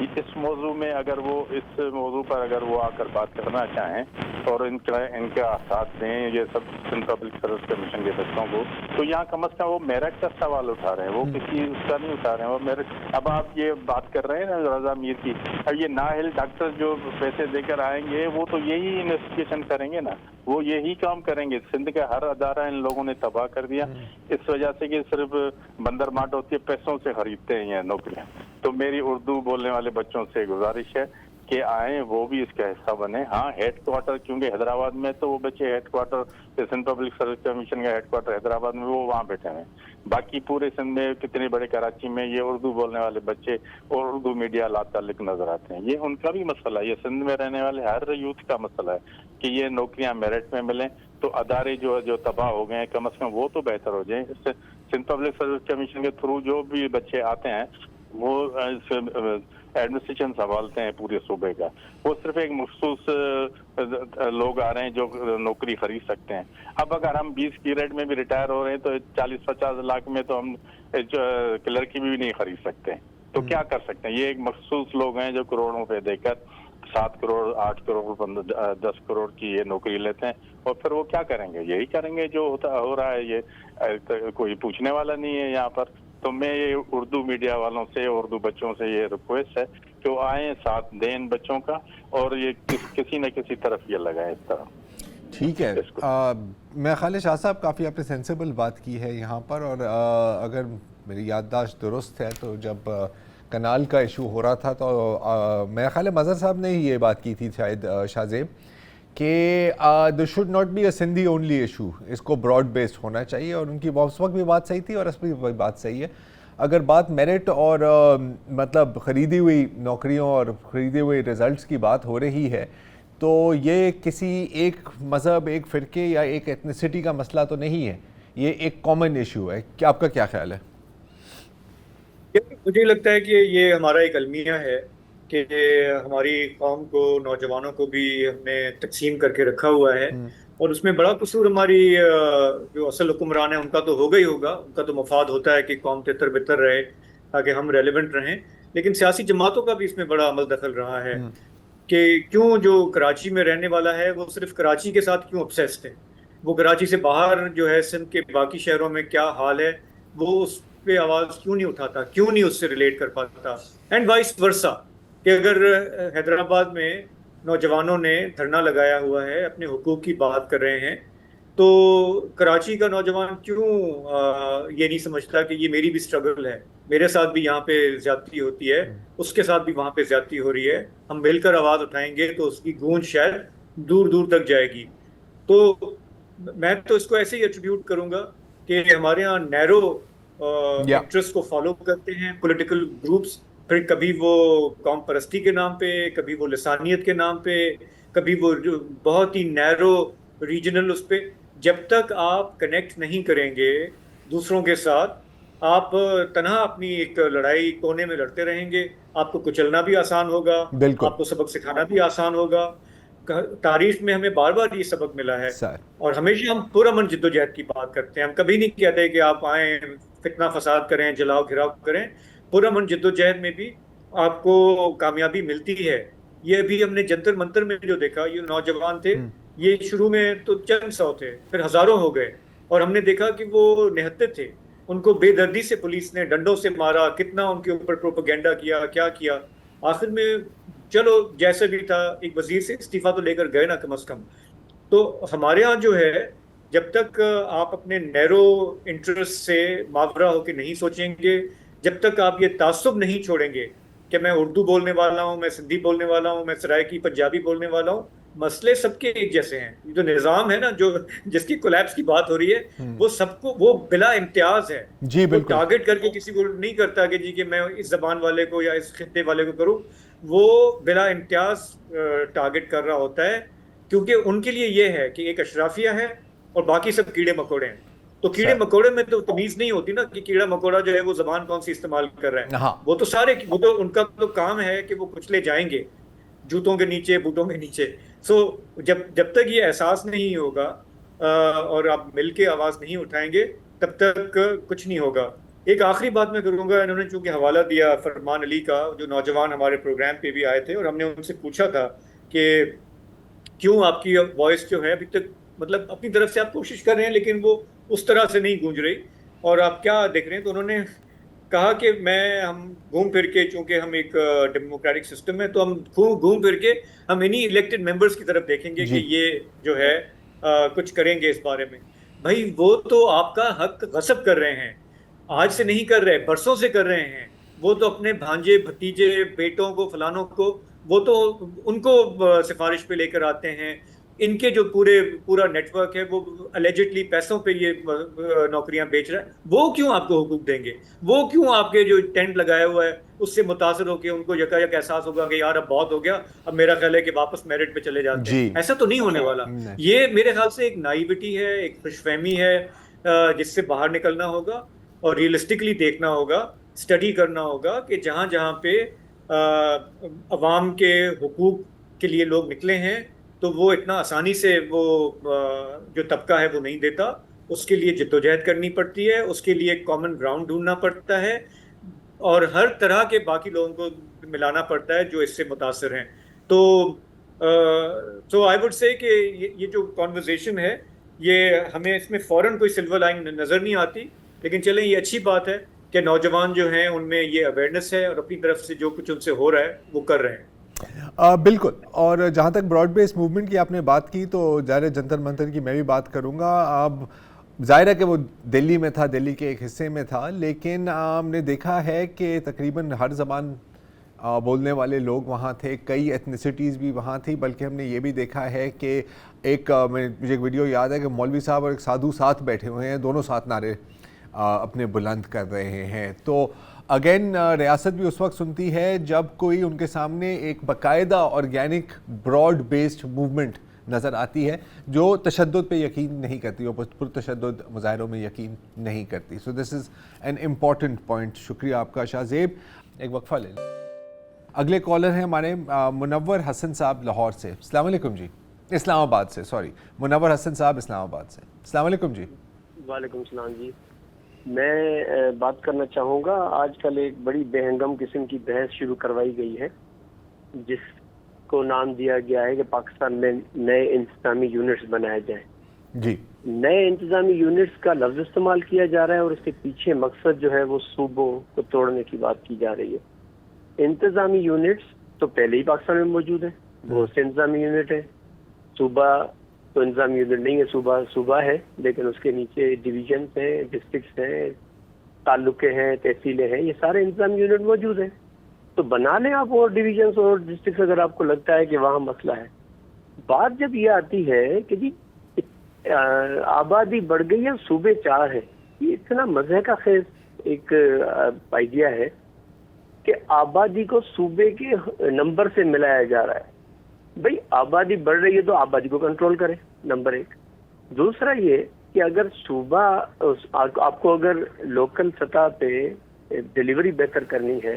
اس موضوع میں اگر وہ اس موضوع پر اگر وہ آ کر بات کرنا چاہیں اور ان کا ساتھ دیں یہ سب سندھ پبلک سروس کمیشن کے بچوں کو، تو یہاں کم از کم وہ میرٹ کا سوال اٹھا رہے ہیں، وہ کسی اس کا نہیں اٹھا رہے ہیں وہ میرٹ. اب آپ یہ بات کر رہے ہیں نا رضا میر کی، اب یہ نااہل ڈاکٹر جو پیسے دے کر آئیں گے وہ تو یہی انویسٹیگیشن کریں گے نا، وہ یہی کام کریں گے. سندھ کا ہر ادارہ ان لوگوں نے تباہ کر دیا اس وجہ سے کہ صرف بندر ماٹ ہوتی ہے، پیسوں سے خریدتے ہیں یہ نوکریاں. تو میری اردو بولنے والے بچوں سے گزارش ہے کہ آئیں، وہ بھی اس کا حصہ بنے. ہاں ہیڈ کوارٹر کیونکہ حیدرآباد میں تو وہ بچے headquarter Sindh public service commission کا ہیڈ کوارٹر حیدرآباد میں، وہ وہاں بیٹھے ہیں. باقی پورے سندھ میں کتنے بڑے کراچی میں یہ اردو بولنے والے بچے اور اردو میڈیا لا تعلق نظر آتے ہیں. یہ ان کا بھی مسئلہ ہے، یہ سندھ میں رہنے والے ہر یوتھ کا مسئلہ ہے کہ یہ نوکریاں میرٹ میں ملیں تو ادارے جو تباہ ہو گئے ہیں کم از کم وہ تو بہتر ہو جائیں. اس سے سندھ پبلک سروس کمیشن کے تھرو جو بھی بچے آتے ہیں وہ ایڈمنسٹریشن سنبھالتے ہیں پورے صوبے کا، وہ صرف ایک مخصوص لوگ آ رہے ہیں جو نوکری خرید سکتے ہیں. اب اگر ہم 20 کی ریٹ میں بھی ریٹائر ہو رہے ہیں تو 40-50 لاکھ میں تو ہم کلرکی بھی نہیں خرید سکتے ہیں. تو کیا کر سکتے ہیں؟ یہ ایک مخصوص لوگ ہیں جو کروڑوں روپے دے کر 7 کروڑ 8 کروڑ 10 کروڑ کی یہ نوکری لیتے ہیں اور پھر وہ کیا کریں گے؟ یہی کریں گے جو ہو رہا ہے. یہ کوئی پوچھنے والا نہیں ہے یہاں پر. تو میں یہ اردو میڈیا والوں سے اردو بچوں سے یہ ریکویسٹ ہے کہ وہ آئیں، ساتھ دیں ان بچوں کا اور یہ کسی نہ کسی طرف یہ لگائیں اس طرح. ٹھیک ہے. میں خیال شاہ صاحب کافی آپ نے سینسیبل بات کی ہے یہاں پر، اور اگر میری یادداشت درست ہے تو جب کنال کا ایشو ہو رہا تھا تو میرا خیال ہے مظہر صاحب نے ہی یہ بات کی تھی شاید شاہ زیب کہ there should not be a Sindhi only issue, اس کو براڈ بیسڈ ہونا چاہیے. اور ان کی اس وقت بھی بات صحیح تھی اور اس پہ بھی بات صحیح ہے. اگر بات میرٹ اور مطلب خریدی ہوئی نوکریوں اور خریدے ہوئے رزلٹس کی بات ہو رہی ہے تو یہ کسی ایک مذہب، ایک فرقے یا ایک ایتھنیسٹی کا مسئلہ تو نہیں ہے، یہ ایک کامن ایشو ہے. کیا آپ کا کیا خیال ہے؟ مجھے لگتا ہے کہ یہ ہمارا ایک المیہ ہے کہ ہماری قوم کو، نوجوانوں کو بھی ہم نے تقسیم کر کے رکھا ہوا ہے، اور اس میں بڑا قصور ہماری جو اصل حکمران ہیں ان کا تو ہوگا ہی ہوگا. ان کا تو مفاد ہوتا ہے کہ قوم تتر بتر رہے تاکہ ہم ریلیونٹ رہیں، لیکن سیاسی جماعتوں کا بھی اس میں بڑا عمل دخل رہا ہے کہ کیوں جو کراچی میں رہنے والا ہے وہ صرف کراچی کے ساتھ کیوں obsessed ہے، وہ کراچی سے باہر جو ہے سندھ کے باقی شہروں میں کیا حال ہے وہ اس پہ آواز کیوں نہیں اٹھاتا، کیوں نہیں اس سے ریلیٹ کر پاتا. اینڈ وائس ورسا کہ اگر حیدرآباد میں نوجوانوں نے دھرنا لگایا ہوا ہے، اپنے حقوق کی بات کر رہے ہیں، تو کراچی کا نوجوان کیوں یہ نہیں سمجھتا کہ یہ میری بھی اسٹرگل ہے، میرے ساتھ بھی یہاں پہ زیادتی ہوتی ہے، اس کے ساتھ بھی وہاں پہ زیادتی ہو رہی ہے، ہم مل کر آواز اٹھائیں گے تو اس کی گونج شاید دور دور تک جائے گی. تو میں تو اس کو ایسے ہی ایٹریبیوٹ کروں گا کہ ہمارے ہاں نیرو انٹرسٹ کو فالو کرتے ہیں پولیٹیکل گروپس، پھر کبھی وہ قوم پرستی کے نام پہ، کبھی وہ لسانیت کے نام پہ، کبھی وہ بہت ہی نیرو ریجنل اس پہ. جب تک آپ کنیکٹ نہیں کریں گے دوسروں کے ساتھ، آپ تنہا اپنی ایک لڑائی کونے میں لڑتے رہیں گے. آپ کو کچلنا بھی آسان ہوگا، آپ کو سبق سکھانا بھی آسان ہوگا. تاریخ میں ہمیں بار بار یہ سبق ملا ہے اور ہمیشہ ہم پرامن جدوجہد کی بات کرتے ہیں. ہم کبھی نہیں کہتے کہ آپ آئیں فتنہ فساد کریں، جلاؤ گھراؤ کریں. پرامن جدوجہد میں بھی آپ کو کامیابی ملتی ہے. یہ بھی ہم نے جنتر منتر میں جو دیکھا، یہ نوجوان تھے، یہ شروع میں تو چند سو تھے، پھر ہزاروں ہو گئے، اور ہم نے دیکھا کہ وہ نہتے تھے. ان کو بے دردی سے پولیس نے ڈنڈوں سے مارا، کتنا ان کے اوپر پروپیگنڈا کیا، کیا کیا. آخر میں چلو جیسے بھی تھا ایک وزیر سے استعفیٰ تو لے کر گئے نا کم از کم. تو ہمارے ہاں جو ہے جب تک آپ اپنے نیرو انٹرسٹ سے ماورا ہو کے نہیں سوچیں گے، جب تک آپ یہ تعصب نہیں چھوڑیں گے کہ میں اردو بولنے والا ہوں، میں سندھی بولنے والا ہوں، میں سرائکی پنجابی بولنے والا ہوں، مسئلے سب کے ایک جیسے ہیں. جو نظام ہے نا، جو جس کی کولیپس کی بات ہو رہی ہے، وہ سب کو، وہ بلا امتیاز ہے. جی بالکل. وہ ٹارگٹ کر کے کسی کو نہیں کرتا کہ جی کہ میں اس زبان والے کو یا اس خطے والے کو کروں. وہ بلا امتیاز ٹارگٹ کر رہا ہوتا ہے، کیونکہ ان کے لیے یہ ہے کہ ایک اشرافیہ ہے اور باقی سب کیڑے مکوڑے ہیں. تو کیڑے مکوڑے میں تو تمیز نہیں ہوتی نا کہ کیڑا مکوڑا جو ہے وہ زبان کون سی استعمال کر رہا ہے. وہ تو سارے، وہ تو ان کا تو کام ہے کہ وہ کچلے جائیں گے جوتوں کے نیچے، بوٹوں کے نیچے. سو جب تک یہ احساس نہیں ہوگا اور آپ مل کے آواز نہیں اٹھائیں گے، تب تک کچھ نہیں ہوگا. ایک آخری بات میں کروں گا. انہوں نے چونکہ حوالہ دیا فرمان علی کا، جو نوجوان ہمارے پروگرام پہ بھی آئے تھے، اور ہم نے ان سے پوچھا تھا کہ کیوں آپ کی وائس جو ہے ابھی تک، مطلب اپنی طرف سے آپ کوشش کر رہے ہیں لیکن وہ اس طرح سے نہیں گونج رہی، اور آپ کیا دیکھ رہے ہیں. تو انہوں نے کہا کہ ہم گھوم پھر کے، چونکہ ہم ایک ڈیموکریٹک سسٹم ہے، تو ہم گھوم پھر کے ہم انہی الیکٹڈ ممبرس کی طرف دیکھیں گے کہ یہ جو ہے کچھ کریں گے اس بارے میں. بھائی وہ تو آپ کا حق غصب کر رہے ہیں، آج سے نہیں کر رہے، برسوں سے کر رہے ہیں. وہ تو اپنے بھانجے بھتیجے بیٹوں کو فلانوں کو، وہ تو ان کو سفارش پہ لے کر آتے ہیں. ان کے جو پورا نیٹ ورک ہے وہ الیجڈلی پیسوں پہ یہ نوکریاں بیچ رہا ہے. وہ کیوں آپ کو حقوق دیں گے؟ وہ کیوں آپ کے جو ٹینٹ لگایا ہوا ہے اس سے متاثر ہو کے ان کو یکا یک احساس ہوگا کہ یار اب بہت ہو گیا، اب میرا خیال ہے کہ واپس میرٹ پہ چلے جاتے ہیں؟ ایسا تو نہیں ہونے والا. یہ میرے خیال سے ایک نائیوٹی ہے، ایک خوش فہمی ہے جس سے باہر نکلنا ہوگا اور ریئلسٹکلی دیکھنا ہوگا، اسٹڈی کرنا ہوگا کہ جہاں جہاں پہ عوام کے حقوق کے لیے لوگ نکلے ہیں تو وہ اتنا آسانی سے وہ جو طبقہ ہے وہ نہیں دیتا. اس کے لیے جدوجہد کرنی پڑتی ہے، اس کے لیے ایک کامن گراؤنڈ ڈھونڈنا پڑتا ہے، اور ہر طرح کے باقی لوگوں کو ملانا پڑتا ہے جو اس سے متاثر ہیں. تو آئی وڈ سے کہ یہ جو کانورزیشن ہے، یہ ہمیں اس میں فوراً کوئی سلور لائن نظر نہیں آتی، لیکن چلیں یہ اچھی بات ہے کہ نوجوان جو ہیں ان میں یہ اویئرنیس ہے اور اپنی طرف سے جو کچھ ان سے ہو رہا ہے وہ کر رہے ہیں. بالکل. اور جہاں تک براڈ بیس موومنٹ کی آپ نے بات کی تو ظاہر جنتر منتر کی میں بھی بات کروں گا. اب ظاہر ہے کہ وہ دلی میں تھا، دلی کے ایک حصے میں تھا، لیکن ہم نے دیکھا ہے کہ تقریباً ہر زبان بولنے والے لوگ وہاں تھے، کئی ایتھنیسٹیز بھی وہاں تھی، بلکہ ہم نے یہ بھی دیکھا ہے کہ مجھے ایک ویڈیو یاد ہے کہ مولوی صاحب اور ایک سادھو ساتھ بیٹھے ہوئے ہیں، دونوں ساتھ نعرے اپنے بلند کر رہے ہیں. تو اگین ریاست بھی اس وقت سنتی ہے جب کوئی ان کے سامنے ایک باقاعدہ آرگینک براڈ بیسڈ موومنٹ نظر آتی ہے جو تشدد پہ یقین نہیں کرتی اور پرتشدد مظاہروں میں یقین نہیں کرتی. سو دس از این امپورٹنٹ پوائنٹ. شکریہ آپ کا شاہ زیب. ایک وقفہ لے لیں. اگلے کالر ہیں ہمارے منور حسن صاحب لاہور سے. السلام علیکم جی. اسلام آباد سے، سوری، منور حسن صاحب اسلام آباد سے. السلام علیکم جی. وعلیکم السلام جی. میں بات کرنا چاہوں گا، آج کل ایک بڑی بے ہنگم قسم کی بحث شروع کروائی گئی ہے جس کو نام دیا گیا ہے کہ پاکستان میں نئے انتظامی یونٹس بنائے جائیں. جی، نئے انتظامی یونٹس کا لفظ استعمال کیا جا رہا ہے اور اس کے پیچھے مقصد جو ہے وہ صوبوں کو توڑنے کی بات کی جا رہی ہے. انتظامی یونٹس تو پہلے ہی پاکستان میں موجود ہیں، بہت سے انتظامی یونٹ ہیں. صوبہ تو انتظامی یونٹ نہیں ہے، صوبہ ہے، لیکن اس کے نیچے ڈویژنس ہیں، ڈسٹرکٹس ہیں، تعلقے ہیں، تحصیلیں ہیں، یہ سارے انتظامی یونٹ موجود ہیں. تو بنا لیں آپ اور ڈویژنس اور ڈسٹرکٹس اگر آپ کو لگتا ہے کہ وہاں مسئلہ ہے. بات جب یہ آتی ہے کہ جی آبادی بڑھ گئی ہے، صوبے 4 ہیں، یہ اتنا مزے کا خیز ایک آئیڈیا ہے کہ آبادی کو صوبے کے نمبر سے ملایا جا رہا ہے. بھئی آبادی بڑھ رہی ہے تو آبادی کو کنٹرول کریں، نمبر 1. دوسرا یہ کہ اگر صوبہ آپ کو اگر لوکل سطح پہ ڈیلیوری بہتر کرنی ہے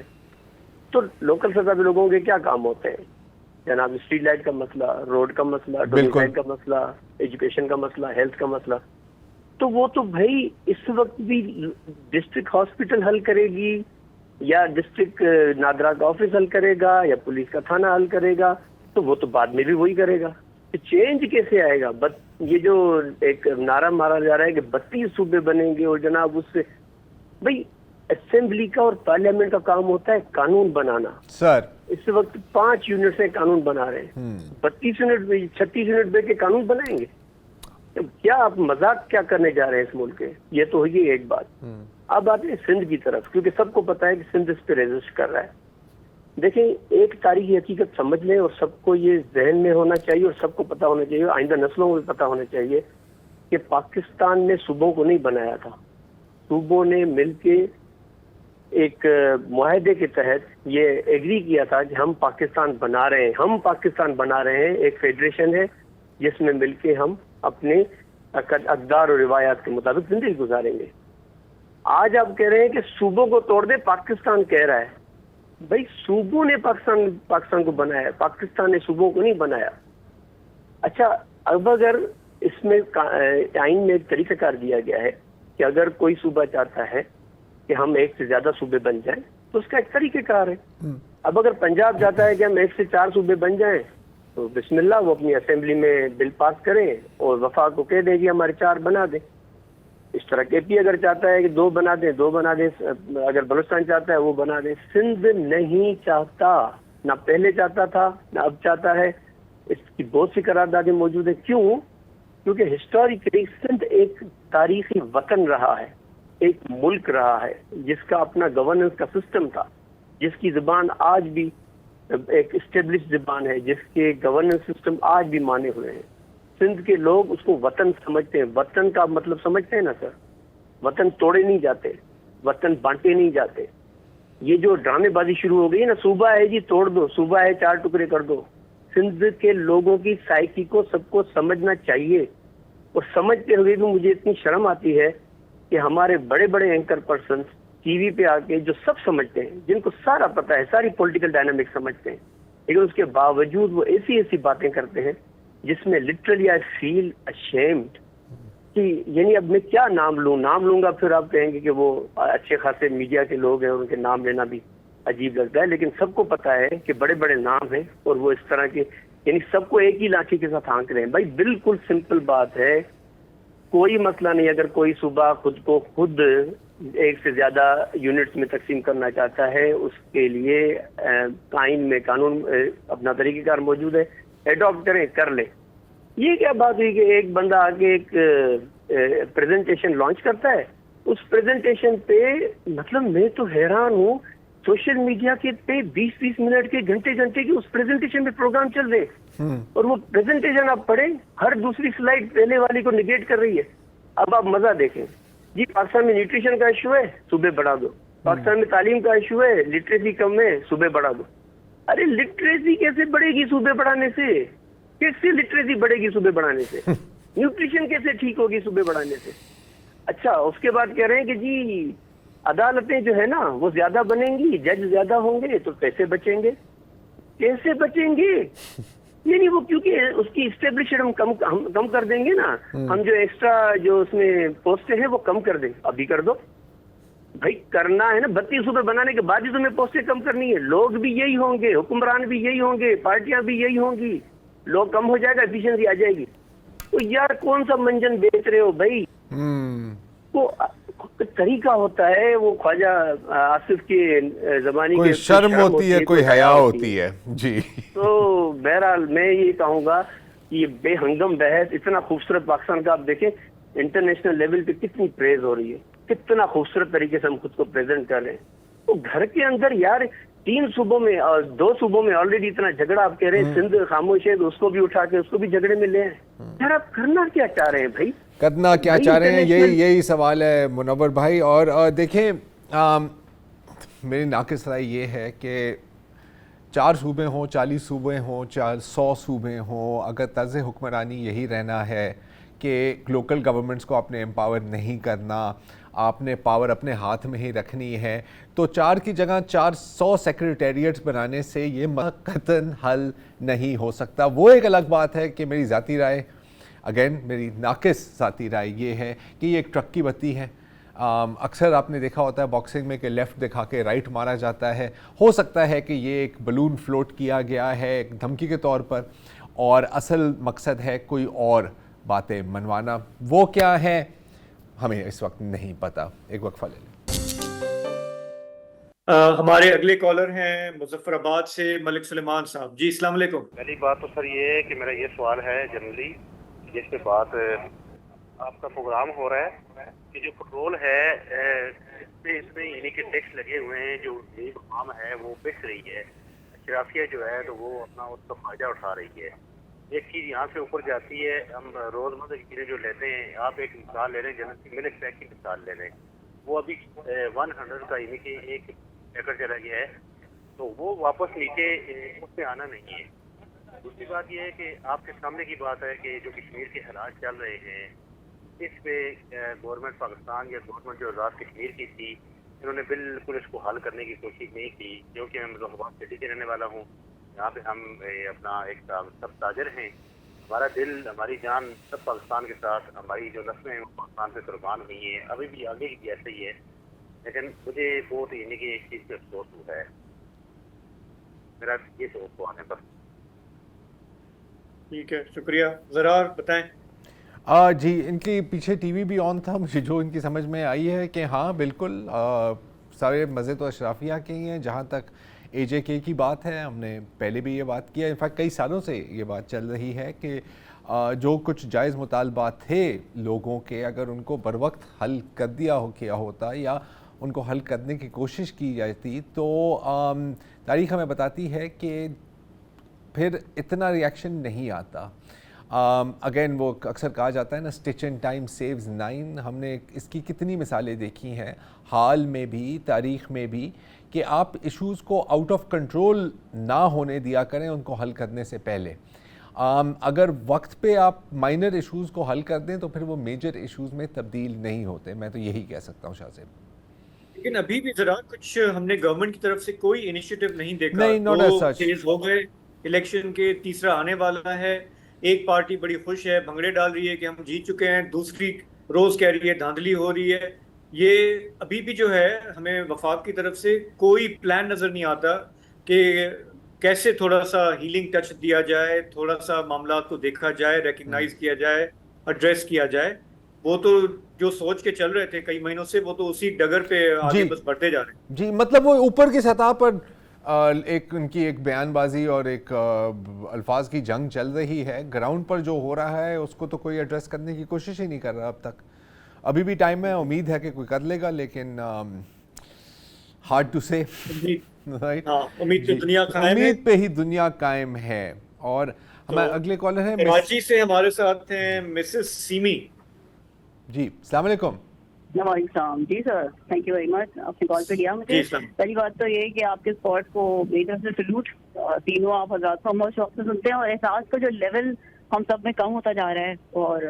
تو لوکل سطح پہ لوگوں کے کیا کام ہوتے ہیں جناب؟ اسٹریٹ لائٹ کا مسئلہ، روڈ کا مسئلہ، ڈومیسائل کا مسئلہ، ایجوکیشن کا مسئلہ، ہیلتھ کا مسئلہ. تو وہ تو بھائی اس وقت بھی ڈسٹرکٹ ہاسپٹل حل کرے گی یا ڈسٹرکٹ نادرا کا آفس حل کرے گا یا پولیس کا تھانہ حل کرے گا، تو وہ تو بعد میں بھی وہی کرے گا. چینج کیسے آئے گا؟ یہ جو ایک نعرہ مارا جا رہا ہے کہ 32 صوبے بنیں گے اور جناب اس سے، بھائی اسمبلی کا اور پارلیمنٹ کا کام ہوتا ہے قانون بنانا. سر اس وقت 5 یونٹ سے قانون بنا رہے ہیں، 32 یونٹ 36 یونٹ بیٹھ کے قانون بنائیں گے؟ کیا آپ مذاق کیا کرنے جا رہے ہیں اس ملک کے؟ یہ تو ہوئی ایک بات. اب آتے ہیں سندھ کی طرف، کیونکہ سب کو پتا ہے کہ سندھ اس پہ ریزسٹ کر رہا ہے. دیکھیں ایک تاریخی حقیقت سمجھ لیں اور سب کو یہ ذہن میں ہونا چاہیے اور سب کو پتا ہونا چاہیے، آئندہ نسلوں کو بھی پتا ہونا چاہیے کہ پاکستان نے صوبوں کو نہیں بنایا تھا. صوبوں نے مل کے ایک معاہدے کے تحت یہ ایگری کیا تھا کہ ہم پاکستان بنا رہے ہیں، ایک فیڈریشن ہے جس میں مل کے ہم اپنے اقدار اور روایات کے مطابق زندگی گزاریں گے. آج آپ کہہ رہے ہیں کہ صوبوں کو توڑ دے، پاکستان کہہ رہا ہے. بھائی صوبوں نے پاکستان کو بنایا، پاکستان نے صوبوں کو نہیں بنایا. اچھا اب اگر اس میں آئین میں ایک طریقہ کار دیا گیا ہے کہ اگر کوئی صوبہ چاہتا ہے کہ ہم 1 سے زیادہ صوبے بن جائیں تو اس کا ایک طریقہ کار ہے. اب اگر پنجاب چاہتا ہے کہ ہم 1 سے 4 صوبے بن جائیں تو بسم اللہ, وہ اپنی اسمبلی میں بل پاس کریں اور وفاق کو کہہ دیں کہ ہمارے 4 بنا دیں. اس طرح کے پی اگر چاہتا ہے کہ 2 بنا دیں 2 بنا دیں, اگر بلوچستان چاہتا ہے وہ بنا دیں. سندھ نہیں چاہتا, نہ پہلے چاہتا تھا نہ اب چاہتا ہے. اس کی بہت سی قراردادیں موجود ہیں. کیوں؟ کیونکہ ہسٹوریکلی سندھ ایک تاریخی وطن رہا ہے, ایک ملک رہا ہے جس کا اپنا گورننس کا سسٹم تھا, جس کی زبان آج بھی ایک اسٹیبلش زبان ہے, جس کے گورننس سسٹم آج بھی مانے ہوئے ہیں. سندھ کے لوگ اس کو وطن سمجھتے ہیں. وطن کا مطلب سمجھتے ہیں نا سر؟ وطن توڑے نہیں جاتے, وطن بانٹے نہیں جاتے. یہ جو ڈرامے بازی شروع ہو گئی ہے نا, صوبہ ہے جی توڑ دو, صوبہ ہے 4 ٹکڑے کر دو. سندھ کے لوگوں کی سائیکی کو سب کو سمجھنا چاہیے. اور سمجھتے ہوئے بھی مجھے اتنی شرم آتی ہے کہ ہمارے بڑے بڑے اینکر پرسنز ٹی وی پہ آ کے جو سب سمجھتے ہیں, جن کو سارا پتہ ہے, ساری پولیٹیکل ڈائنامکس سمجھتے ہیں, لیکن اس کے باوجود وہ ایسی ایسی باتیں کرتے ہیں جس میں لٹرلی آئی فیل اشیمڈ کہ یعنی اب میں کیا نام لوں گا پھر آپ کہیں گے کہ وہ اچھے خاصے میڈیا کے لوگ ہیں, ان کے نام لینا بھی عجیب لگتا ہے. لیکن سب کو پتا ہے کہ بڑے بڑے نام ہیں اور وہ اس طرح کے یعنی سب کو ایک ہی لاٹھی کے ساتھ ہانک رہے ہیں. بھائی بالکل سمپل بات ہے, کوئی مسئلہ نہیں. اگر کوئی صوبہ خود کو خود 1 سے زیادہ یونٹس میں تقسیم کرنا چاہتا ہے, اس کے لیے آئین میں قانون اپنا طریقہ کار موجود ہے, ایڈاپٹ کریں, کر لیں. یہ کیا بات ہوئی کہ ایک بندہ آگے ایک پریزنٹیشن لانچ کرتا ہے, اس پریزنٹیشن پہ مطلب میں تو حیران ہوں, سوشل میڈیا کے پہ 20-20 منٹ کے گھنٹے کی اس پریزنٹیشن پہ پروگرام چل رہے ہیں, اور وہ پریزنٹیشن آپ پڑھیں, ہر دوسری سلائیڈ پہلے والی کو نگیٹ کر رہی ہے. اب آپ مزہ دیکھیں جی, پاکستان میں نیوٹریشن کا ایشو ہے, صوبے بڑھا دو. پاکستان میں تعلیم کا ایشو ہے, لٹریسی کم ہے, صوبے بڑھا دو. ارے لٹریسی کیسے بڑھے گی صوبے بڑھانے سے؟ کیسے لٹریسی بڑھے گی صوبے بڑھانے سے؟ نیوٹریشن کیسے ٹھیک ہوگی صوبے بڑھانے سے؟ اچھا اس کے بعد کہہ رہے ہیں کہ جی عدالتیں جو ہے نا وہ زیادہ بنیں گی, جج زیادہ ہوں گے تو پیسے بچیں گے. کیسے بچیں گے؟ نہیں وہ کیونکہ اس کی اسٹیبلشڈ ہم کم کر دیں گے نا, ہم جو ایکسٹرا جو اس میں پوسٹیں ہیں وہ کم کر دیں. ابھی کر دو بھائی, کرنا ہے نا. 32 صوبے بنانے کے بعد ہی تمہیں پوسٹیں کم کرنی ہے. لوگ بھی یہی ہوں گے, حکمران بھی یہی ہوں گے, پارٹیاں بھی یہی ہوں گی, لوگ کم ہو جائے گا, ایفیشنسی آ جائے گی. تو یار کون سا منجن بیچ رہے ہو بھائی؟ وہ طریقہ ہوتا ہے, وہ خواجہ آصف کے زمانے کوئی شرم ہوتی ہے, کوئی حیا ہوتی ہے جی. تو بہرحال میں یہ کہوں گا کہ یہ بے ہنگم بحث اتنا خوبصورت پاکستان کا آپ دیکھیں انٹرنیشنل لیول پہ کتنی پریز ہو رہی ہے, کتنا خوبصورت طریقے سے ہم خود کو پریزنٹ کر رہے ہیں. تو گھر کے اندر یار 3 صوبوں میں اور 2 صوبوں میں آلریڈی اتنا جھگڑا آپ کہہ رہے ہیں, سندھ خاموش ہے تو اس کو بھی اٹھا کے اس کو بھی جھگڑے میں لے آئے. یار آپ کرنا کیا چاہ رہے ہیں بھائی؟ کرنا کیا چاہ رہے ہیں, یہی سوال ہے منور بھائی. اور دیکھیں میری ناقص رائے یہ ہے کہ 4 صوبے ہوں, 40 صوبے ہوں, 100 صوبے ہوں, اگر طرز حکمرانی یہی رہنا ہے کہ لوکل گورنمنٹس کو آپ نے امپاور نہیں کرنا, آپ نے پاور اپنے ہاتھ میں ہی رکھنی ہے, تو 4 کی جگہ 400 سیکریٹریٹس بنانے سے یہ قطعاً حل نہیں ہو سکتا. وہ ایک الگ بات ہے کہ میری ذاتی رائے, اگین میری ناقص ذاتی رائے یہ ہے کہ یہ ایک ٹرک کی بتی ہے. اکثر آپ نے دیکھا ہوتا ہے باکسنگ میں کہ لیفٹ دکھا کے رائٹ مارا جاتا ہے. ہو سکتا ہے کہ یہ ایک بلون فلوٹ کیا گیا ہے ایک دھمکی کے طور پر, اور اصل مقصد ہے کوئی اور باتیں منوانا. وہ کیا ہے ہمیں اس وقت نہیں پتا. ایک وقفہ لے لیں. ہمارے اگلے کالر ہیں مظفر آباد سے ملک سلیمان صاحب. جی السلام علیکم. پہلی بات تو سر یہ ہے کہ میرا یہ سوال ہے جنرلی جس پہ بات آپ کا پروگرام ہو رہا ہے کہ جو پیٹرول ہے اس میں یعنی کہ ٹیکس لگے ہوئے ہیں, جو غریب عوام ہے وہ بیچ رہی ہے, اشرافیہ جو ہے تو وہ اپنا اس کا فائدہ اٹھا رہی ہے. ایک چیز یہاں سے اوپر جاتی ہے, ہم روزمرہ کی چیزیں جو لیتے ہیں, آپ ایک مثال لے لیں, جیسے ملک پیک کی مثال لے لیں, وہ ابھی 100 کا یعنی کہ ایک ایکڑ چلا گیا ہے, تو وہ واپس نیچے اس پہ آنا نہیں ہے. دوسری بات یہ ہے کہ آپ کے سامنے کی بات ہے کہ جو کشمیر کے حالات چل رہے ہیں اس پہ گورنمنٹ پاکستان یا گورنمنٹ جو آزاد کشمیر کی تھی انہوں نے بالکل اس کو حل کرنے کی کوشش نہیں کی. کیونکہ میں مظفرآباد سٹی کے رہنے والا ہوں, یہاں پہ ہم اپنا ایک سب تاجر ہیں, ہمارا دل ہماری جان سب پاکستان کے ساتھ, ہماری جو نسلیں ہیں وہ پاکستان سے قربان ہوئی ہیں, ابھی بھی آگے بھی ایسے ہی ہے. لیکن مجھے بہت یعنی کہ اس چیز پہ افسوس ہوا ہے. میرا یہ سوال ہے بس. ٹھیک ہے، شکریہ. ذرا بتائیں. جی ان کے پیچھے ٹی وی بھی آن تھا. مجھے جو ان کی سمجھ میں آئی ہے کہ ہاں بالکل سارے مزے تو اشرافیہ کے ہی ہیں. جہاں تک اے جے کے کی بات ہے، ہم نے پہلے بھی یہ بات کیا، انفیکٹ کئی سالوں سے یہ بات چل رہی ہے کہ جو کچھ جائز مطالبات تھے لوگوں کے، اگر ان کو بروقت حل کر کیا ہوتا یا ان کو حل کرنے کی کوشش کی جاتی تو تاریخ ہمیں بتاتی ہے کہ پھر اتنا ریاکشن نہیں آتا. اگین وہ اکثر کہا جاتا ہے نا، اسٹچ اینڈ ٹائم سیوز 9. ہم نے اس کی کتنی مثالیں دیکھی ہیں حال میں بھی، تاریخ میں بھی، کہ آپ ایشوز کو آؤٹ آف کنٹرول نہ ہونے دیا کریں ان کو حل کرنے سے پہلے. اگر وقت پہ آپ مائنر ایشوز کو حل کر دیں تو پھر وہ میجر ایشوز میں تبدیل نہیں ہوتے. میں تو یہی کہہ سکتا ہوں شاہ صاحب. لیکن ابھی بھی ذرا کچھ ہم نے گورنمنٹ کی طرف سے کوئی انیشیٹو نہیں دیکھا. نہیں، not as such. 2 فیز ہو گئے الیکشن کے، تیسرا آنے والا ہے. ایک پارٹی بڑی خوش ہے، بھنگڑے ڈال رہی ہے کہ ہم جیت چکے ہیں، دوسری روز کہہ رہی ہے دھاندلی ہو رہی ہے. یہ ابھی بھی جو ہے ہمیں وفاق کی طرف سے کوئی پلان نظر نہیں آتا کہ کیسے تھوڑا سا ہیلنگ ٹچ دیا جائے، تھوڑا سا معاملات کو دیکھا جائے، ریکگنائز کیا جائے، ایڈریس کیا جائے. وہ تو جو سوچ کے چل رہے تھے کئی مہینوں سے، وہ تو اسی ڈگر پہ آگے بس بڑھتے جا رہے ہیں. جی مطلب وہ اوپر کی سطح پر ایک ان کی ایک بیان بازی اور ایک الفاظ کی جنگ چل رہی ہے. گراؤنڈ پر جو ہو رہا ہے اس کو تو کوئی ایڈریس کرنے کی کوشش ہی نہیں کر رہا اب تک. ابھی بھی ٹائم ہے، امید ہے کہ کوئی کر لے گا، لیکن ہارڈ ٹو سے. امید پہ ہی دنیا قائم ہے. اور ہمارے اگلے کالر ہیں کراچی سے ہمارے ساتھ ہیں مسز سیمی. جی السلام علیکم. وعلیکم السلام. جی سر، تھینک یو ویری مچ، آپ نے کال پہ لیا مجھے. پہلی بات تو یہ کہ آپ کے اسپاٹ کو میری طرف سے سلوٹ. تینوں آپ حضرات کو ہم بہت شوق سے سنتے ہیں، اور احساس کا جو لیول ہم سب میں کم ہوتا جا رہا ہے، اور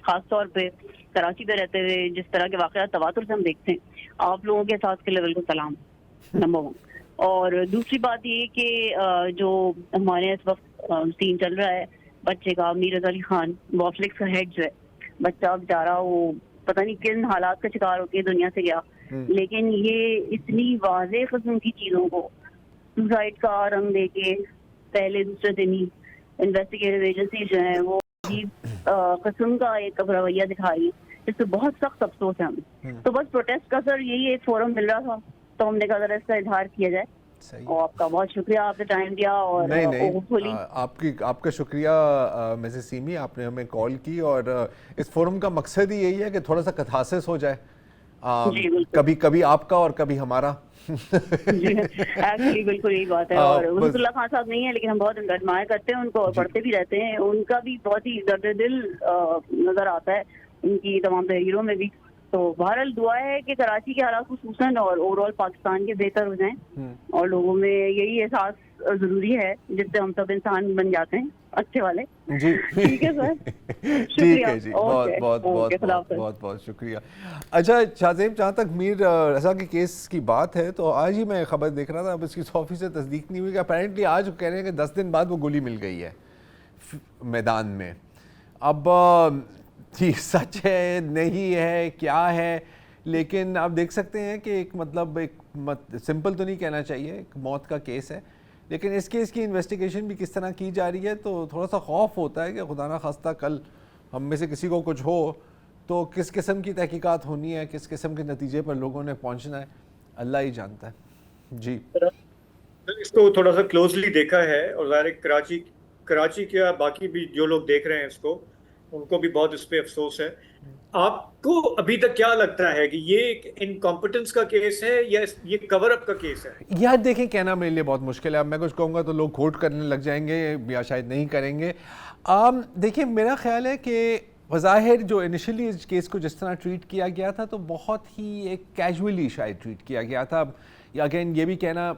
خاص طور پہ کراچی پہ رہتے ہوئے جس طرح کے واقعات تواتر سے ہم دیکھتے ہیں، آپ لوگوں کے احساس کے لیول کو سلام، نمبر 1. اور دوسری بات یہ کہ جو ہمارے اس وقت سین چل رہا ہے بچے کا، میر رضا علی خان وافلکس کا ہیڈ جو ہے، بچہ بیچارہ وہ پتہ نہیں کن حالات کا شکار ہو کے دنیا سے گیا. لیکن یہ اتنی واضح قسم کی چیزوں کو سوسائڈ کا رنگ دے کے پہلے دوسرے دن ہی انویسٹیگیٹو ایجنسی جو ہیں وہ عجیب قسم کا ایک رویہ دکھائی، جس سے بہت سخت افسوس ہے ہمیں. تو بس پروٹیسٹ کا سر یہی ایک فورم مل رہا تھا، تو ہم نے کہا ذرا اس کا اظہار کیا جائے. اور آپ کا بہت شکریہ، آپ نے ٹائم دیا. اور آپ کا شکریہ مسز سیمی، آپ نے ہمیں کال کی. اور اس فورم کا مقصد ہی یہی ہے کہ تھوڑا سا کتھارسس ہو جائے، کبھی آپ کا اور کبھی ہمارا. جی ایکچولی بالکل یہی بات ہے. اور وزیر اللہ خان صاحب نہیں ہے، لیکن ہم بہت ایڈمائر کرتے ہیں ان کو اور پڑھتے بھی رہتے ہیں. ان کا بھی بہت ہی درد دل نظر آتا ہے ان کی تمام تحریروں میں بھی. تو بہرحال دعا ہے کہ کراچی کے حالات خصوصاً اور اوور آل پاکستان کے بہتر ہو جائیں، اور لوگوں میں یہی احساس ضروری ہے جس سے ہم سب انسان بن جاتے ہیں اچھے والے. جی ٹھیک ہے سر، ٹھیک ہے جی، بہت بہت بہت بہت شکریہ. اچھا شاہ زیب، جہاں تک میر رضا کے کیس کی بات ہے تو آج ہی میں خبر دیکھ رہا تھا، اب اس کی 100% سے تصدیق نہیں ہوئی کہ اپیرنٹلی آج کہہ رہے ہیں کہ 10 دن بعد وہ گولی مل گئی ہے میدان میں. اب سچ ہے نہیں ہے کیا ہے، لیکن آپ دیکھ سکتے ہیں کہ ایک مطلب ایک سمپل تو نہیں کہنا چاہیے، ایک موت کا کیس ہے، لیکن اس کیس کی انویسٹیگیشن بھی کس طرح کی جا رہی ہے تو تھوڑا سا خوف ہوتا ہے کہ خدا نہ خواستہ کل ہم میں سے کسی کو کچھ ہو تو کس قسم کی تحقیقات ہونی ہے، کس قسم کے نتیجے پر لوگوں نے پہنچنا ہے، اللہ ہی جانتا ہے. جی اس کو تھوڑا سا کلوزلی دیکھا ہے، اور ظاہر کراچی کیا باقی بھی جو لوگ دیکھ رہے ہیں اس کو، ان کو بھی بہت اس پہ افسوس ہے. آپ کو ابھی تک کیا لگتا ہے کہ یہ ایک انکمپٹنس کا کیس ہے یا یہ کور اپ کا کیس ہے؟ یار دیکھیں، کہنا میرے لیے بہت مشکل ہے. اب میں کچھ کہوں گا تو لوگ کھوٹ کرنے لگ جائیں گے یا شاید نہیں کریں گے. دیکھیں میرا خیال ہے کہ بظاہر جو انیشلی اس کیس کو جس طرح ٹریٹ کیا گیا تھا تو بہت ہی ایک کیجولی شاید ٹریٹ کیا گیا تھا. یا اگین یہ بھی کہنا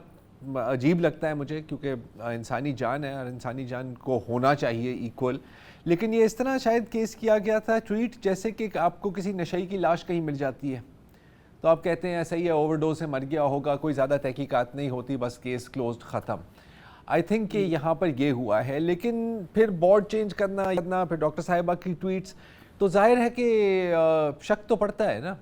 عجیب لگتا ہے مجھے، کیونکہ انسانی جان ہے اور انسانی جان کو ہونا چاہیے ایکول، لیکن یہ اس طرح شاید کیس کیا گیا تھا ٹریٹ جیسے کہ آپ کو کسی نشئی کی لاش کہیں مل جاتی ہے تو آپ کہتے ہیں ایسا ہی ہے، اوور ڈوز سے مر گیا ہوگا، کوئی زیادہ تحقیقات نہیں ہوتی، بس کیس کلوزڈ ختم. آئی تھنک کہ یہاں پر یہ ہوا ہے. لیکن پھر بورڈ چینج کرنا، پھر ڈاکٹر صاحبہ کی ٹویٹس، تو ظاہر ہے کہ شک تو پڑتا ہے نا.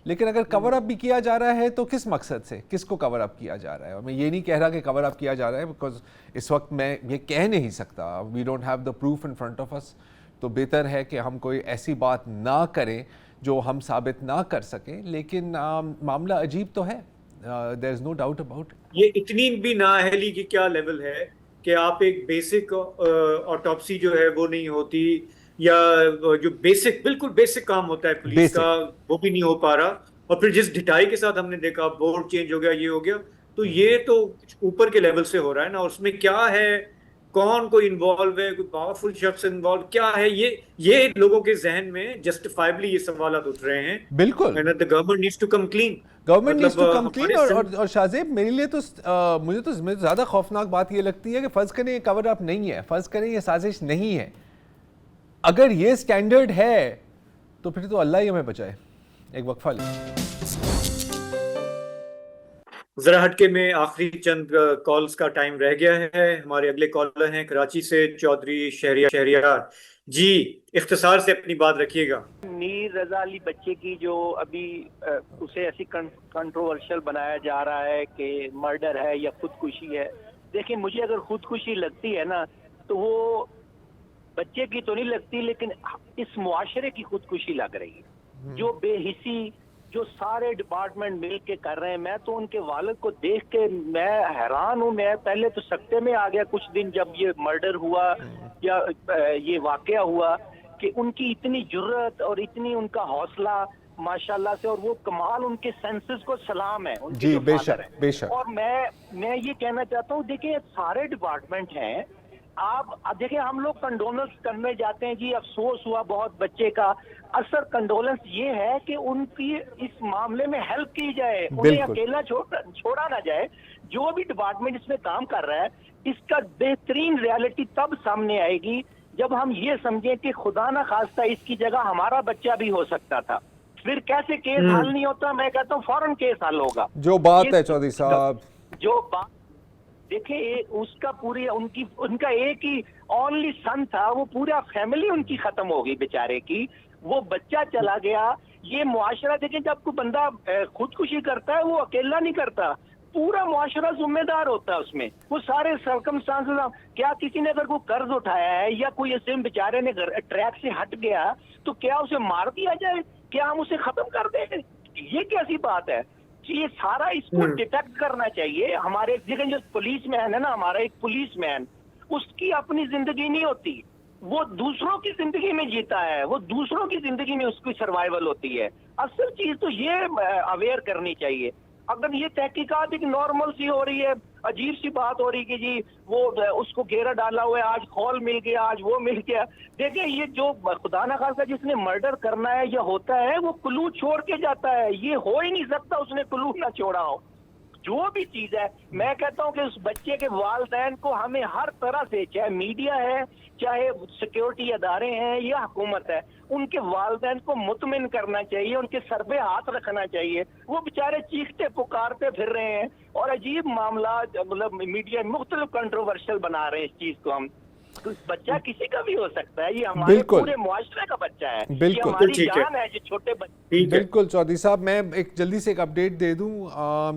لیکن اگر کور اپ بھی کیا جا رہا ہے تو کس مقصد سے, کس کو کور اپ کیا جا رہا ہے؟ اور میں یہ نہیں کہہ رہا کہ کور اپ کیا جا رہا ہے, بیکاز اس وقت میں یہ کہہ نہیں سکتا, we don't have the proof in front of us. تو بہتر ہے کہ ہم کوئی ایسی بات نہ کریں جو ہم ثابت نہ کر سکیں, لیکن معاملہ عجیب تو ہے, دیر از نو ڈاؤٹ اباؤٹ. یہ اتنی بھی نااہلی کی کیا لیول ہے کہ آپ ایک بیسک آٹوپسی جو ہے وہ نہیں ہوتی, یا جو بیسک بالکل بیسک کام ہوتا ہے پولیس کا وہ بھی نہیں ہو پا رہا, اور پھر جس ڈھٹائی کے ساتھ ہم نے دیکھا بورڈ چینج ہو گیا, یہ ہو گیا, تو یہ تو اوپر کے لیول سے ہو رہا ہے نا. اس میں کیا ہے, کون کوئی انوالو ہے, کوئی پاورفل شخص انوالو کیا ہے, یہ لوگوں کے ذہن میں جسٹیفائبلی یہ سوالات اٹھ رہے ہیں. بالکل, the government needs to come clean. Government needs to come clean. اور شاہزیب میرے لیے تو مجھے تو زیادہ خوفناک بات یہ لگتی ہے کہ فرض کریں یہ کور اپ نہیں ہے, فرض کریں یہ سازش نہیں ہے, اگر یہ سٹینڈرڈ ہے تو پھر تو اللہ ہی ہمیں بچائے. ایک وقفہ لیں. ذرا ہٹکے میں آخری چند کالز کا ٹائم رہ گیا ہے. ہمارے اگلے کالر ہیں کراچی سے چودھری شہریار جی, اختصار سے اپنی بات رکھیے گا. میر رضا علی بچے کی جو ابھی اسے ایسی کنٹروورشل بنایا جا رہا ہے کہ مرڈر ہے یا خودکشی ہے, دیکھیں مجھے اگر خودکشی لگتی ہے نا تو وہ بچے کی تو نہیں لگتی, لیکن اس معاشرے کی خودکشی لگ رہی ہے. جو بے حسی جو سارے ڈپارٹمنٹ مل کے کر رہے ہیں, میں تو ان کے والد کو دیکھ کے میں حیران ہوں. میں پہلے تو سکتے میں آ گیا کچھ دن جب یہ مرڈر ہوا یا یہ واقعہ ہوا, کہ ان کی اتنی جرت اور اتنی ان کا حوصلہ ماشاءاللہ سے, اور وہ کمال ان کے سینسز کو سلام ہے ان جی, بے شک بے شک. اور میں یہ کہنا چاہتا ہوں, دیکھیں سارے ڈپارٹمنٹ ہیں, آپ دیکھیں ہم لوگ کنڈولنس کرنے جاتے ہیں, جی افسوس ہوا بہت بچے کا, اثر کنڈولنس یہ ہے کہ ان کی اس معاملے میں ہیلپ کی جائے, انہیں اکیلا چھوڑا نہ جائے. جو بھی ڈپارٹمنٹ اس میں کام کر رہا ہے اس کا بہترین ریالٹی تب سامنے آئے گی جب ہم یہ سمجھیں کہ خدا نہ خواستہ اس کی جگہ ہمارا بچہ بھی ہو سکتا تھا. پھر کیسے کیس حل نہیں ہوتا, میں کہتا ہوں فوراً کیس حل ہوگا. جو بات ہے چودھری صاحب, جو بات دیکھیں اس کا پوری ان کا ایک ہی اونلی سن تھا, وہ پورا فیملی ان کی ختم ہو گئی بیچارے کی, وہ بچہ چلا گیا. یہ معاشرہ دیکھیں جب کوئی بندہ خودکشی کرتا ہے وہ اکیلا نہیں کرتا, پورا معاشرہ ذمہ دار ہوتا ہے اس میں. وہ سارے سرکمسٹانسز, کیا کسی نے اگر کوئی قرض اٹھایا ہے یا کوئی ایسے بیچارے نے ٹریک سے ہٹ گیا تو کیا اسے مار دیا جائے, کیا ہم اسے ختم کر دیں گے؟ یہ کیسی بات ہے؟ یہ سارا اس کو ڈیٹیکٹ کرنا چاہیے. ہمارے دیکھیں جو پولیس مین ہے نا, ہمارا ایک پولیس مین, اس کی اپنی زندگی نہیں ہوتی, وہ دوسروں کی زندگی میں جیتا ہے, وہ دوسروں کی زندگی میں اس کی سروائیول ہوتی ہے. اصل چیز تو یہ اویئر کرنی چاہیے. اگر یہ تحقیقات ایک نارمل سی ہو رہی ہے, عجیب سی بات ہو رہی کہ جی وہ اس کو گھیرا ڈالا ہوا ہے, آج خول مل گیا, آج وہ مل گیا. دیکھیں یہ جو خدا نہ خاصا جس نے مرڈر کرنا ہے یا ہوتا ہے وہ کلو چھوڑ کے جاتا ہے, یہ ہو ہی نہیں سکتا اس نے کلو نہ چھوڑا ہو. جو بھی چیز ہے, میں کہتا ہوں کہ اس بچے کے والدین کو ہمیں ہر طرح سے, چاہے میڈیا ہے, چاہے سیکیورٹی ادارے ہیں یا حکومت ہے, ان کے والدین کو مطمئن کرنا چاہیے, ان کے سر پہ ہاتھ رکھنا چاہیے. وہ بیچارے چیختے پکارتے پھر رہے ہیں اور عجیب معاملات مطلب میڈیا مختلف کنٹروورشل بنا رہے ہیں اس چیز کو. ہم بچہ کسی کا بھی ہو سکتا ہے, یہ ہمارے پورے معاشرے کا بچہ ہے, یہ ہماری جان ہے, جو چھوٹے بچے. بالکل چودھری صاحب, میں ایک جلدی سے ایک اپڈیٹ دے دوں.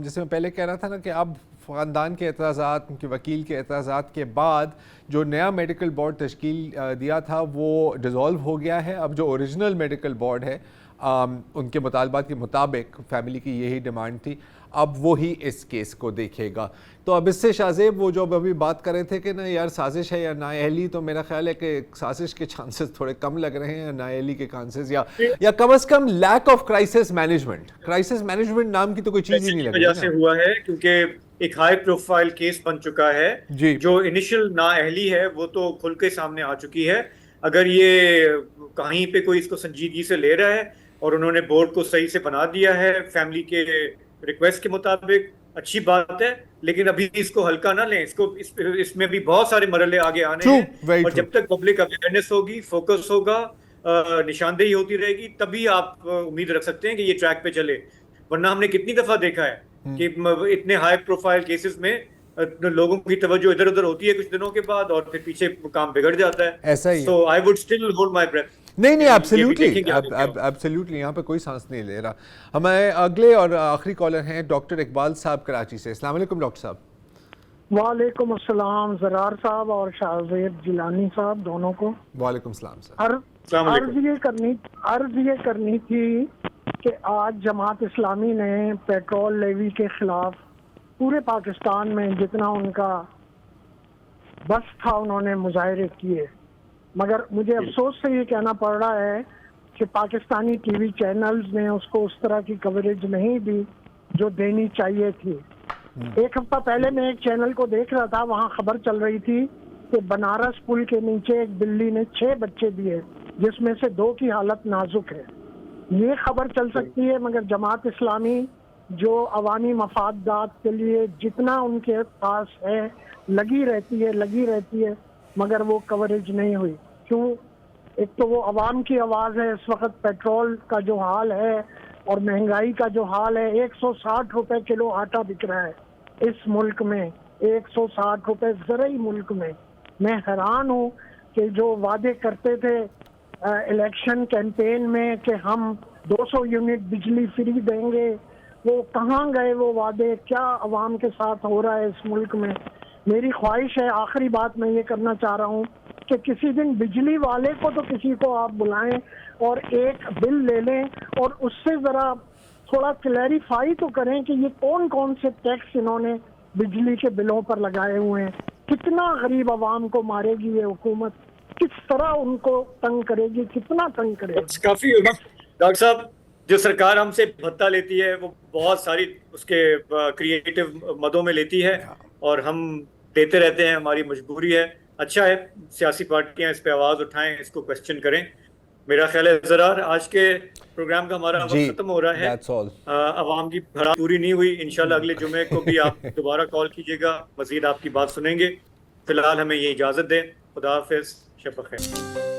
جیسے میں پہلے کہہ رہا تھا نا کہ اب خاندان کے اعتراضات, ان کے وکیل کے اعتراضات کے بعد جو نیا میڈیکل بورڈ تشکیل دیا تھا وہ ڈیزالو ہو گیا ہے. اب جو اوریجنل میڈیکل بورڈ ہے ان کے مطالبات کے مطابق, فیملی کی یہی ڈیمانڈ تھی, اب وہی اس کیس کو دیکھے گا. تو اب اس سے شاہزیب وہ جو ابھی بات کر رہے تھے کہ نا یار سازش ہے یا نااہلی, تو میرا خیال ہے کہ سازش کے چانسز تھوڑے کم لگ رہے ہیں, نااہلی کے چانسز یا کم از کم لیک آف کرائسس مینجمنٹ نام کی تو کوئی چیز ہی نہیں لگ رہی. وجہ سے ہوا ہے کیونکہ ایک ہائی پروفائل کیس بن چکا ہے جی. جو انیشل نااہلی ہے وہ تو کھل کے سامنے آ چکی ہے. اگر یہ کہیں پہ کوئی اس کو سنجیدگی سے لے رہا ہے اور انہوں نے بورڈ کو صحیح سے بنا دیا ہے فیملی کے ریکویسٹ کے مطابق, اچھی بات ہے, لیکن ابھی اس کو ہلکا نہ لیں. اس میں بھی بہت سارے مرحلے آگے آنے ہیں, اور جب تک پبلک اویئرنیس ہوگی, فوکس ہوگا, نشاندہی ہوتی رہے گی, تبھی آپ امید رکھ سکتے ہیں کہ یہ ٹریک پہ چلے. ورنہ ہم نے کتنی دفعہ دیکھا ہے کہ اتنے ہائی پروفائل کیسز میں لوگوں کی توجہ ادھر ادھر ہوتی ہے کچھ دنوں کے بعد, اور پھر پیچھے کام بگڑ جاتا ہے. ایسا ہی. So I would still hold my breath. نہیں یہ بھی ایبسلیوٹلی دیکھیں کہ آگے کیا ہوگا۔ ایبسلیوٹلی یہاں پہ کوئی سانس نہیں لے رہا. ہمارے اگلے اور آخری کالر ہیں ڈاکٹر اقبال صاحب کراچی سے. السلام علیکم ڈاکٹر صاحب. وعلیکم السلام زرار صاحب اور شاہ زیب جیلانی صاحب دونوں کو. وعلیکم السلام صاحب. عرض یہ کرنی تھی کہ آج جماعت اسلامی نے پیٹرول لیوی کے خلاف پورے پاکستان میں جتنا ان کا بس تھا انہوں نے مظاہرے کیے، مگر مجھے افسوس سے یہ کہنا پڑ رہا ہے کہ پاکستانی ٹی وی چینلز نے اس کو اس طرح کی کوریج نہیں دی جو دینی چاہیے تھی. ایک ہفتہ پہلے میں ایک چینل کو دیکھ رہا تھا، وہاں خبر چل رہی تھی کہ بنارس پل کے نیچے ایک بلی نے 6 بچے دیے جس میں سے 2 کی حالت نازک ہے. یہ خبر چل سکتی ہے، مگر جماعت اسلامی جو عوامی مفادات کے لیے جتنا ان کے پاس ہے لگی رہتی ہے مگر وہ کوریج نہیں ہوئی. کیوں؟ ایک تو وہ عوام کی آواز ہے. اس وقت پیٹرول کا جو حال ہے اور مہنگائی کا جو حال ہے، 160 روپے کلو آٹا بک رہا ہے اس ملک میں، 160 روپے زرعی ملک میں. میں حیران ہوں کہ جو وعدے کرتے تھے الیکشن کیمپین میں کہ ہم 200 یونٹ بجلی فری دیں گے، وہ کہاں گئے وہ وعدے؟ کیا عوام کے ساتھ ہو رہا ہے اس ملک میں؟ میری خواہش ہے، آخری بات میں یہ کرنا چاہ رہا ہوں کہ کسی دن بجلی والے کو تو کسی کو آپ بلائیں اور ایک بل لے لیں اور اس سے ذرا تھوڑا کلیریفائی تو کریں کہ یہ کون سے ٹیکس انہوں نے بجلی کے بلوں پر لگائے ہوئے ہیں. کتنا غریب عوام کو مارے گی یہ حکومت، کس طرح ان کو تنگ کرے گی، کتنا تنگ کرے گی. کافی ڈاکٹر صاحب، جو سرکار ہم سے بھتہ لیتی ہے وہ بہت ساری اس کے کریٹو مدوں میں لیتی ہے اور ہم دیتے رہتے ہیں، ہماری مجبوری ہے. اچھا ہے سیاسی پارٹیاں اس پہ آواز اٹھائیں، اس کو کوشچن کریں. میرا خیال ہے زرار آج کے پروگرام کا ہمارا وقت ختم ہو رہا ہے. عوام کی بھڑا پوری نہیں ہوئی. انشاءاللہ اگلے جمعے کو بھی آپ دوبارہ کال کیجیے گا، مزید آپ کی بات سنیں گے. فی الحال ہمیں یہ اجازت دیں. خدا حافظ، شب بخیر.